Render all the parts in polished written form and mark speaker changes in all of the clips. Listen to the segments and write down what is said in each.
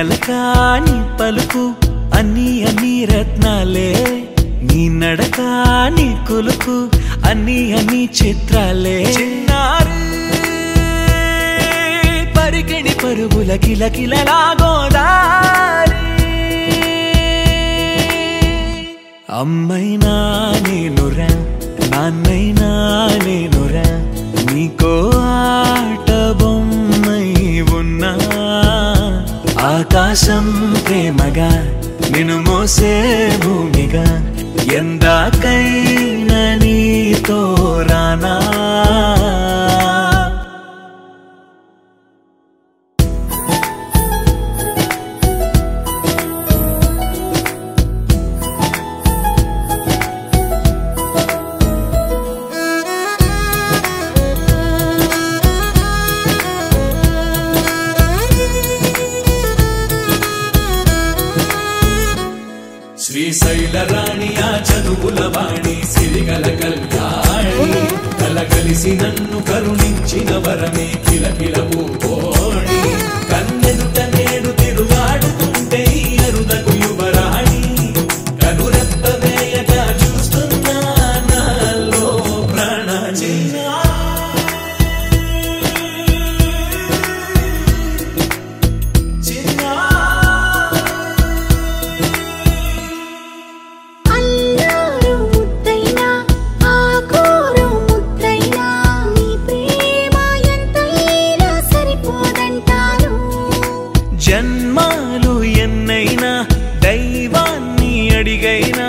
Speaker 1: పలకా నీ పలుకు అన్నీ అన్నీ రత్నాలే నీ నడకా నీ కులుకు అన్నీ అన్నీ చిత్రాలే చిన్నారు పరికిణి పరుగుల కిలకిలలా గోదారి అమ్మైనా నేనురా నాన్నైనా నేనురా నీకో ఆట బొమ్మై ఉన్నా ఆకాశం ప్రేమగా నిన్ను మోసే భూమిగా ఎందాకైనా నీతో రానా
Speaker 2: శ్రీశైల రాణి ఆ చదువుల వాణి సిరిగల కళ్యాణి కలగలిసి నన్ను కరుణించిన వరమే కిలకిల పూకోణి కన్నెదుట నేడు తిరుగాడుతుంటే అరుదకు యువరాణి కనురెప్ప వేయగా చూస్తున్నా నాలో ప్రాణ
Speaker 1: జన్మాలు ఎన్నైనా దైవాన్ని అడిగైనా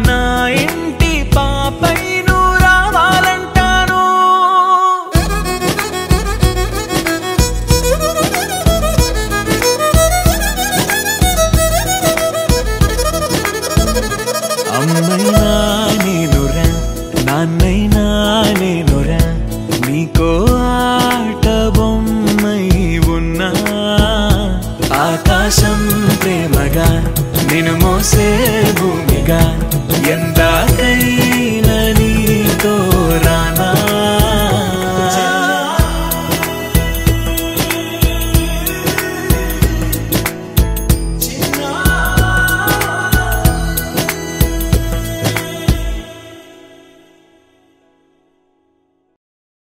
Speaker 1: నా ఇంటి పాపై నువ్వు రావాలంటాను అమ్మైనా నేనురా నాన్నైనా నేనురా నీకో